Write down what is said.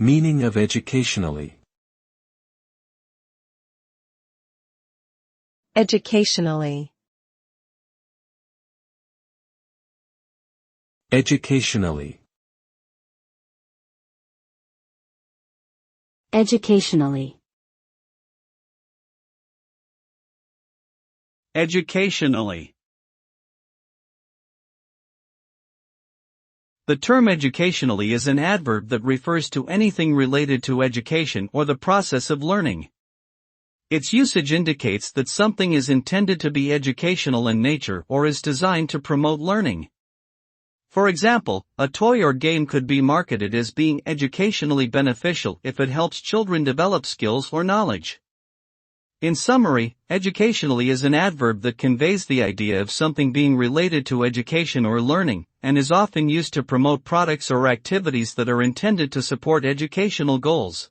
Meaning of educationally. Educationally. Educationally. Educationally. Educationally. The term educationally is an adverb that refers to anything related to education or the process of learning. Its usage indicates that something is intended to be educational in nature or is designed to promote learning. For example, a toy or game could be marketed as being educationally beneficial if it helps children develop skills or knowledge. In summary, educationally is an adverb that conveys the idea of something being related to education or learning, and is often used to promote products or activities that are intended to support educational goals.